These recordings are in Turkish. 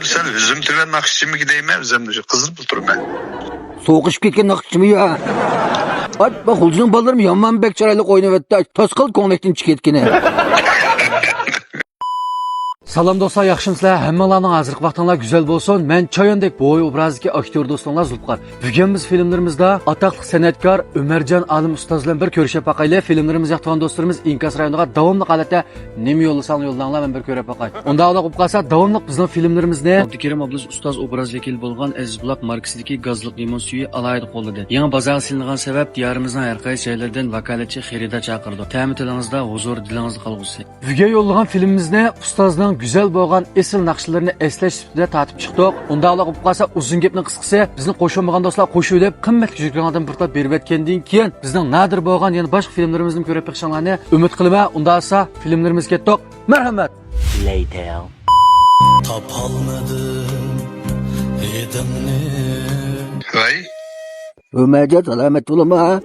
sen üzüm tüven nakışçı mı gideyim mi? Üzüm şu kızıl bulturum ben. Soğuk işip ketken nakışçı mı ya? Ay bak Hulcu'nun ballarım yanman bek çaraylık oynavetti. Taskal konektin çıketkine. Salam dostlar, yaxshimsizlar? Hammalarning hozirgi vaqtinglar güzel bo'lsin. Men Choyondek bo'y obrazdagi aktyor do'stlar Zulfiqar. Bugun biz filmlarimizda atoqli san'atkor Umarjon Alim ustoz bilan bir ko'rishib baqaylik. Filmlarimiz yoqtirgan do'stlarimiz Inkas rayoniga davomli holatda nima yo'llasang yo'llanlar men bir ko'rib baqay. Unda ola qilib qolsa davomli bizning filmlarimizni Abdukarim Abduz ustoz obraz vakili bo'lgan Azizbuloq markasidagi gazliq limon suyi alayida qo'lladi. Yangi bozor silingan sabab diyorimizning har qaysi joylardan vakolatchi xaridor chaqirdi. Ta'miningizda huzur dilingizda qolgusi. Bugun yo'llagan filmimizni ustozning güzel bo'lgan esil naqshlarni eslash ustida tatib chiqdik. Unda ola qilib qolsa uzun gapning qisqasi bizni qo'shilmagan do'stlar qo'shuv deb qimmat kujiklardan birtab berib o'tgandan keyin bizning nadir bo'lgan yana boshqa filmlarimizni ko'rib chiqishinglarni umid qilaman. Unda esa filmlarimiz ketdik. Marhamat. Later. Tapalmadım edimni. Vay. Umarjon salomat bo'lma.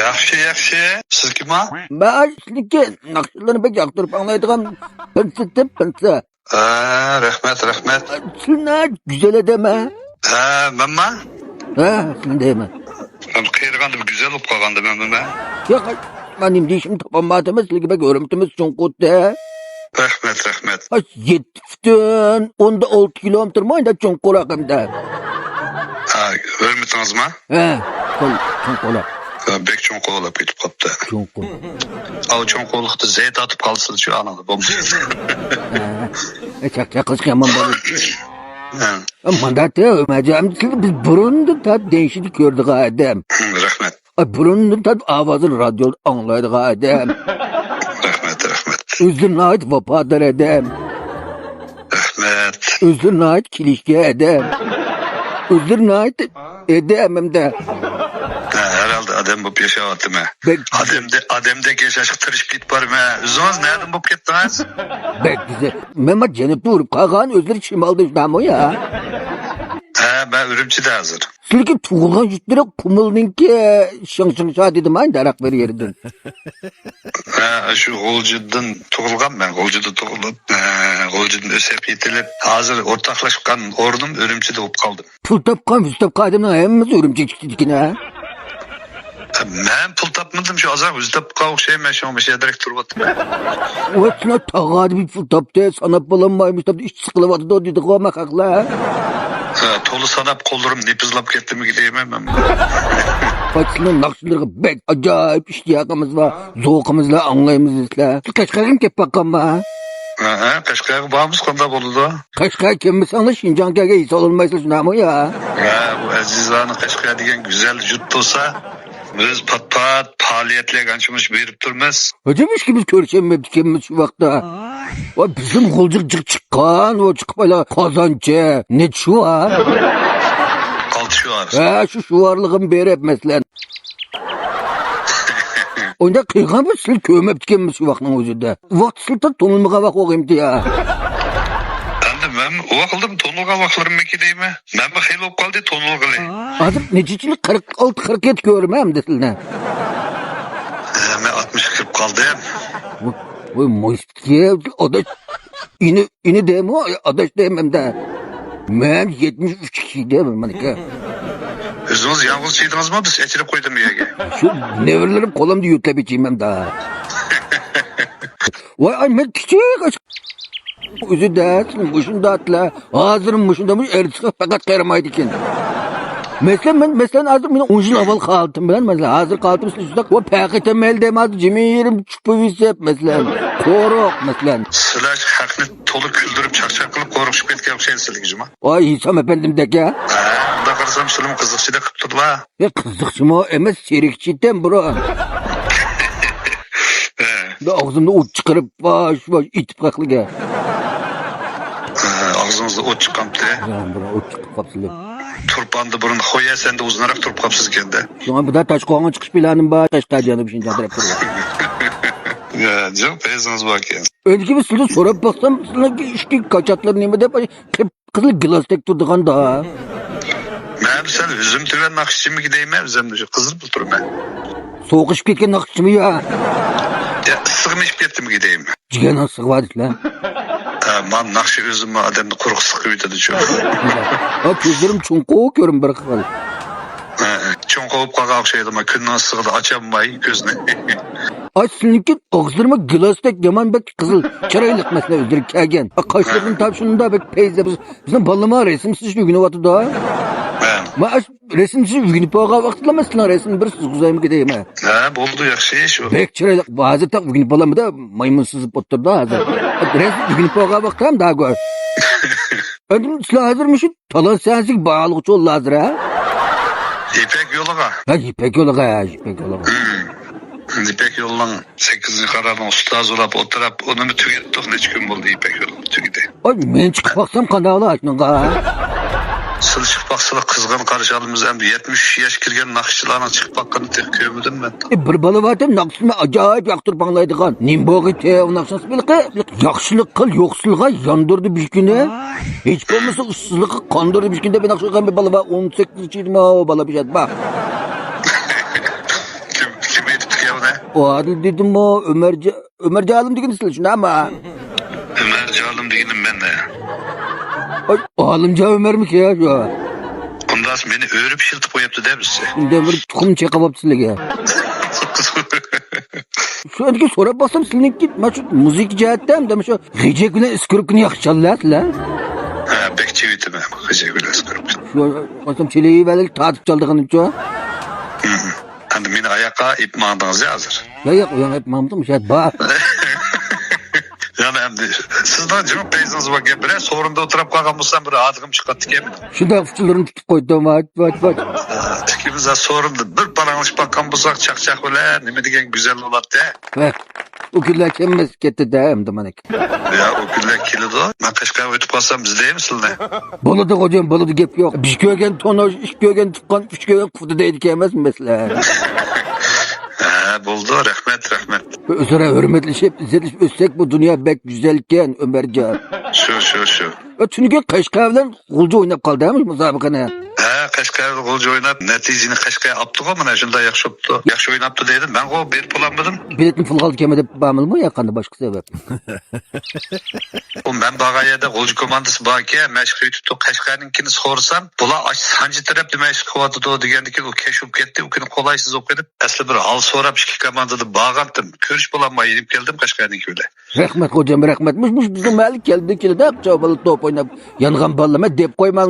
Yaxshi. Siz kim ha? Ben sizlikka naqshlarni bek yoqtirib anglaydigan pinsa. Rahmat. Sizlar güzel edeme. Menma? Sizlar deyman. Ben qiyirgandım güzel olup kalgandım ben. Yo'q, benim deyishim topolmadim. Sizlarga bek o'rimtimiz cho'nqutda. Rahmat. 7,6 kilometr moyda cho'nqur aqimda. Ölmütünüz mü? Cho'nqur. Bek çoğunluğu bitip kaptı. Cho'nqur. Al çoğunluğu zeyt atıp kalsın şu anadı. Çak yaman böyle. Mandat ya Umarjon, biz burundan tat değişiklik gördük adam. Rahmet. Burundan tat avazını radyoda anlaydık adam. Rahmet. Özlerine ait vefadar adam. Rahmet. Özlerine ait kilişki adam. Özlerine ait adam de. Herhalde adam bu yaşavatı mı? Ademde geç aşık tırış git var mı? Üzünüz nereden bu gittiniz? Bek bize. Mehmet cennet vurup kalkan özleri şimalda üstüne ya. Ben ürümçi de hazır. Silki tuğulgan jütlere kumulninki şın dedim aynı darak ver yerden. Şu Golcu'dan tuğulgan ben. Golcu'da tuğulup. Golcu'dan ösep yetilip. Hazır ortaklaşkan ordum ürümçi de olup kaldım. Pul tapkan, yüz tapkan adamdan hemmimiz örümcek çıktık ha. Ben pul tapmadım şu azar. Yüz tapkan şey ben şu an bir şey direkt turbattım. O hepsine tağadı bir pul taptı. Sanap bulanmaymış taptı. İş sıkılıvadı da o dedik o makakla. Tolu sanap kollarım nipizlap gitti mi gideyim hemen. Başının nakşıları bek acayip iştiyakamız var. Zoğukamızla anlayımız isla. Kaşkayım kep bakan mı? Kaşkaya bağımız konuda buldu. Kaşkay kimmiş anla Şincan kege his olunmaysa şuna mı ya? Bu Aziz Ağa'nın Kaşkaya diyen güzel jüt olsa biz pat faaliyetler gançımız verip durmaz. Ödemiş ki biz körüşemedik kimmiş şu vakta. O bizim kulcuk çıkan o çıkıp öyle kazancı. Ne şu var? Altı şu var. Şu varlığın beri hep mesela. Onda kıygan bir sil kövmep dikenmiş şu vaktın özünde. Vakt sılta tonulmağa bak oğayım diye. Ben o vakıldım tonulga vaklarım mekideyim mi? Ben bir xeyli olup kaldı tonulgalı. Adım necicilik 46-47 görmem desinler. Ben 60-40 kaldım. Oy moistki adaş ini deme o adaş demem de. Ben 73 kişi demem manike. Özünüz yalnız şeydiniz mi? Biz etirip koydum yege. Şu neverlerim kolamda yüklep içeyim daha. Vay ay ben küçük aç. Özü dersin başında atla. Hazırım başındamış ertesi fakat kayramaydı ki. Mesela hazır benim 10 yıl avval kaldım ben mesela hazır kaldım sizde o pakete mel demedi cimirim çupuğu hep mesela koruk mesela. Sılaç hakkını tolu küldürüp çarçak kılıp korukşup etken şey sildik cuma. Ay İsam efendim de ya. Da karsam sılım kızıkçı da kıptır la. Ya kızıkçı mı emez serikçiden bro. Da ağzımda ot çıkarıp baş itip kalklı ya. Ağzınızda ot çıkamptı. Ya bro ot çıkıp kapsılı. Turpandı burun hoya sen de uzunarak turup kapsız kendi. Şu an bu da taş koğan çıkış planım var. Taş tacağını bir şey cadırıp duruyor. Ya canım teyziniz bak ya. Önce bir sürü sorup baksam sana işki kaçaklar neyme de kızıl glastek durduğun da. Ben sen üzüm tüven nakışçı mı gideyim mi? Üzüm şu kızıl bulturum ben. Soğuk işip ketken nakışçı mı ya? Ya ısıgım işip gitti mi gideyim mi? Ciğer nasıl var lan? Man nakşı özümü adamda kurgusu kıyıdadı çok. Ha gözlerim çonqo görün bir xil. Çok olup kalka okşaydı ama künden sığdı açamayı gözüne. Ay sizinki ağzırma glastek yaman bek kızıl çıraylık mesela özdürük kelgen. Kaşlarının tavşınında bek peyze bizden ballama resimsiz günü vatı da. Ma resimsiz günü pağa vaxtlamasın resim bir sızgızayım gideyim ha. Buldu yakşı şu. Bek çıraylık bazı tak günü ballamı da maymunsuz oturdu hazır. Resim günü pağa vaxtam daha gör. Adım silah hazırmışım. Talan sensik bağlıqçı ol hazır ha. İpek yoluğa. Ha ipek yolu ha ipek yolu. İpek yolunun 8. kararın ustaz olup oturup onu mu tükettik neç gün buldu İpek yolu tükedi. Ay men çıkıp baksam kanalı açtın ha. Sılışıp baksana kızgın karışalımız hem de 70 yaş kirgen nakışçılarına çıkıp bakkını tek köyümüdüm ben. Bir balı vardı naqsını acayip yaktırıp anlaydı kan. Nimboğu te o naqsını bilqi. Yaxşılık kıl yoksulluğa yandırdı bir güne. Hiç olmasa ıssızlığı kandırdı bir günde ben akşam bir balı var 18 20 o balı bir şey bak. Kim edip ya ne? O adı dedim o Ömerci alım digin silah şuna ama. Ömer Calım değilim ben de. Ay alımca Ömer mi ki ya şu an? Ondan sonra beni öğürüp şıltıp oyaptı değil mi size? Şimdi bir tukum çekabap silah ya. Şu andaki sonra baksam silik git. Maçut müzik cihetten demiş o. Gece güne ıskırıkını yakışarlar la. Bekçi vitime. Gıcı biraz kırıp. Şu an baksam çeleği böyle tatıp çaldığın için. Hani beni ayaka ip mandınız ya hazır. Ya uyan hep mamdım şey bak. Yani hem de sizden cevap beyziniz bak ya. Biraz sorunda oturup kalkan bulsam bir adıgım çıkarttık yemin. Şunda fıçılarını tutup koydum bak. Tükümüze sorunda bir paranış bakkan bulsak çak öyle. Ne degen güzel olat de. Bak. O güller kemmez gitti de hem de manek. Ya o güller kilidi o. Ben kaşkaya ötüp kalsam biz değil misin ne? Boludu hocam boludu gep yok. Bir görgen tonaj, iş görgen tıkan, üç görgen kutu deydi kemez mi mesela? Buldu rahmet. Özüre hürmetleşip izlediş ötsek bu dünya bek güzelken Ömercan. Şu. Çünkü Kaşkay'dan kulcu oynap kaldı demiş musabakana. Kaşkaya golcu oynap neticini Kaşkaya aptık ama ne şunda yakşı yaptı. Yakşı oynaptı dedim. Ben o bir bulamadım. Biletin full kaldı kemede bağımlı mı yakandı başka sebep? Ben bagayada golcu komandası bagaya meşgul tutup Kaşkaya'nınkini sorsam bula aç sancı taraflı meşgul oldu da degendeki o keşif gitti. O günü kolaysız okudum. Aslı bir al sonra bir komandada bağantım. Körüş bulanmayı inip geldim Kaşkaya'nınki öyle. Rahmet hocam rahmetmiş. Bizim malik geldi ki de çabalı top oynap yangan ballama dep koyman.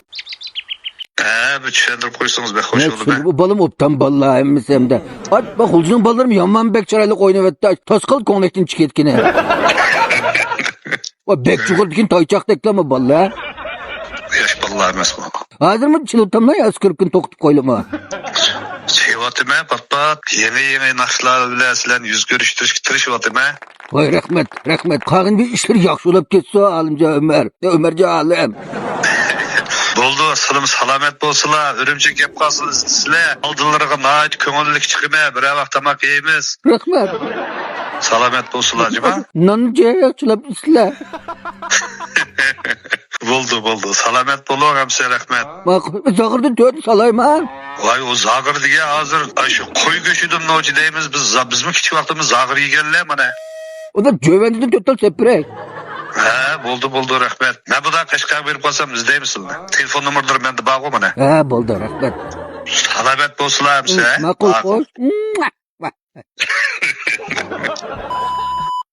Bir çendir koysanız be hoş oldu be. Bu balım optan balla emmis hem de. At bak hulcunun ballarım yanman bek çaraylık oynavetti. Taskal konektin çiketkine. O bek çukurdikin tayçak tekleme balla. Yaş ballağı emez bu. Hazır mı çılıtamla ya skırkın toktuk koylama. Şeyvatime pat yeni nakşlar bile silen yüz görüştürüş vatime. Vay rahmet. Kağın bir işler yakşı olup geçse alımca Ömerci alem. Boldu sılım salamet bolsula, örümcek yapkasılı sile, aldılarına naat köngüllük çıkıma, bir vakt tamak yiyimiz. Rahmet. Salamet bolsula acaba? Nanca yakşı olup isle. Buldu. Salamet bolu hamse rahmet. Bak zağırdı dört salayım ha. Vay o zağır diye hazır. Ay şu koy göçüdüm noci deyimiz biz mi küçük vaktimiz zağır iyi geldi mi ne? O da cövendinin total sepirek. Buldu rahmet. Ne bu da kaşkaya verip kalsam biz değil misin? Telefon numaraları bende bağlı mı ne? Buldu rahmet. Salamet bolsula hamse. Makul koş.